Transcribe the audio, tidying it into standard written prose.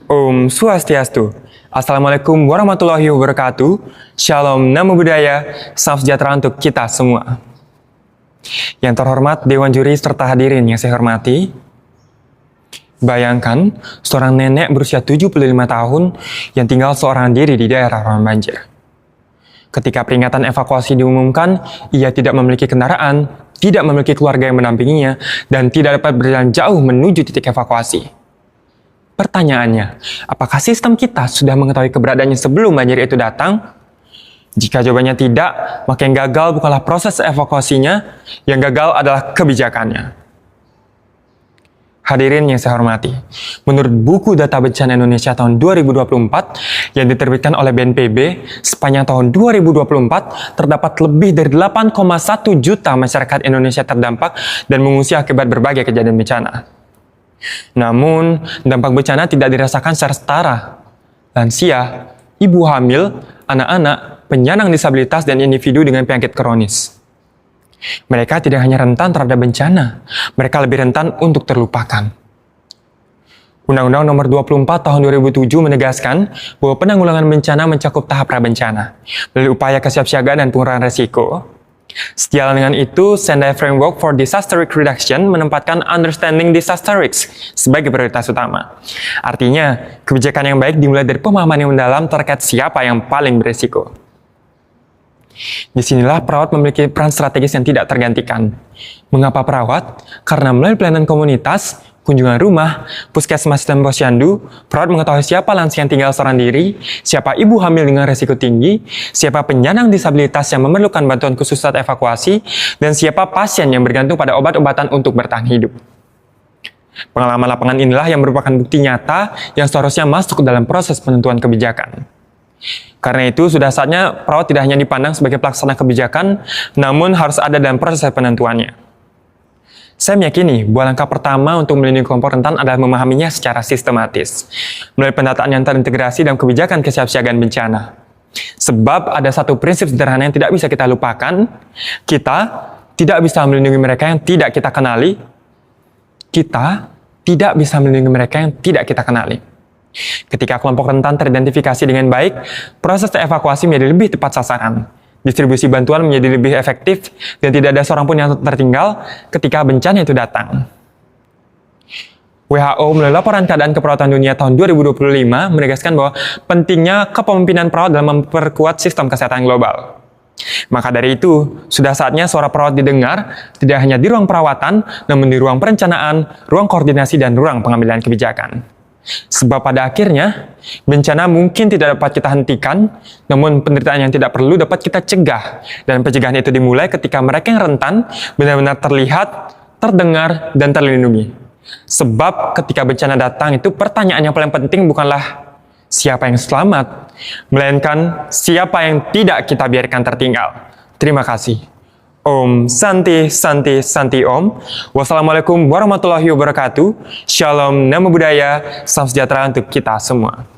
Om Swastiastu. Assalamualaikum warahmatullahi wabarakatuh. Shalom, namo buddhaya, salam sejahtera untuk kita semua. Yang terhormat Dewan Juri serta hadirin yang saya hormati, bayangkan seorang nenek berusia 75 tahun yang tinggal seorang diri di daerah rawan banjir. Ketika peringatan evakuasi diumumkan, ia tidak memiliki kendaraan, tidak memiliki keluarga yang mendampinginya, dan tidak dapat berjalan jauh menuju titik evakuasi. Pertanyaannya, apakah sistem kita sudah mengetahui keberadaannya sebelum banjir itu datang? Jika jawabannya tidak, maka yang gagal bukanlah proses evakuasinya, yang gagal adalah kebijakannya. Hadirin yang saya hormati, menurut buku Data Bencana Indonesia tahun 2024 yang diterbitkan oleh BNPB, sepanjang tahun 2024 terdapat lebih dari 8,1 juta masyarakat Indonesia terdampak dan mengungsi akibat berbagai kejadian bencana. Namun, dampak bencana tidak dirasakan secara setara. Lansia, ibu hamil, anak-anak, penyandang disabilitas, dan individu dengan penyakit kronis. Mereka tidak hanya rentan terhadap bencana, mereka lebih rentan untuk terlupakan. Undang-Undang Nomor 24 Tahun 2007 menegaskan bahwa penanggulangan bencana mencakup tahap pra-bencana, melalui upaya kesiapsiagaan dan pengurangan risiko. Sejalan dengan itu, Sendai Framework for Disaster Risk Reduction menempatkan Understanding Disaster Risk sebagai prioritas utama. Artinya, kebijakan yang baik dimulai dari pemahaman yang mendalam terkait siapa yang paling berisiko. Disinilah perawat memiliki peran strategis yang tidak tergantikan. Mengapa perawat? Karena melalui pelayanan komunitas, kunjungan rumah, puskesmas dan posyandu, perawat mengetahui siapa lansia yang tinggal seorang diri, siapa ibu hamil dengan risiko tinggi, siapa penyandang disabilitas yang memerlukan bantuan khusus saat evakuasi, dan siapa pasien yang bergantung pada obat-obatan untuk bertahan hidup. Pengalaman lapangan inilah yang merupakan bukti nyata yang seharusnya masuk dalam proses penentuan kebijakan. Karena itu, sudah saatnya perawat tidak hanya dipandang sebagai pelaksana kebijakan, namun harus ada dalam proses penentuannya. Saya meyakini bahwa langkah pertama untuk melindungi kelompok rentan adalah memahaminya secara sistematis, melalui pendataan yang terintegrasi dalam kebijakan kesiapsiagaan bencana. Sebab ada satu prinsip sederhana yang tidak bisa kita lupakan, kita tidak bisa melindungi mereka yang tidak kita kenali, kita tidak bisa melindungi mereka yang tidak kita kenali. Ketika kelompok rentan teridentifikasi dengan baik, proses evakuasi menjadi lebih tepat sasaran. Distribusi bantuan menjadi lebih efektif dan tidak ada seorang pun yang tertinggal ketika bencana itu datang. WHO melalui laporan keadaan keperawatan dunia tahun 2025 menegaskan bahwa pentingnya kepemimpinan perawat dalam memperkuat sistem kesehatan global. Maka dari itu, sudah saatnya suara perawat didengar tidak hanya di ruang perawatan, namun di ruang perencanaan, ruang koordinasi, dan ruang pengambilan kebijakan. Sebab pada akhirnya, bencana mungkin tidak dapat kita hentikan, namun penderitaan yang tidak perlu dapat kita cegah. Dan pencegahan itu dimulai ketika mereka yang rentan benar-benar terlihat, terdengar, dan terlindungi. Sebab ketika bencana datang itu pertanyaan yang paling penting bukanlah siapa yang selamat, melainkan siapa yang tidak kita biarkan tertinggal. Terima kasih. Om Santi Santi Santi Om. Wassalamualaikum warahmatullahi wabarakatuh. Shalom, namo buddhaya, salam sejahtera untuk kita semua.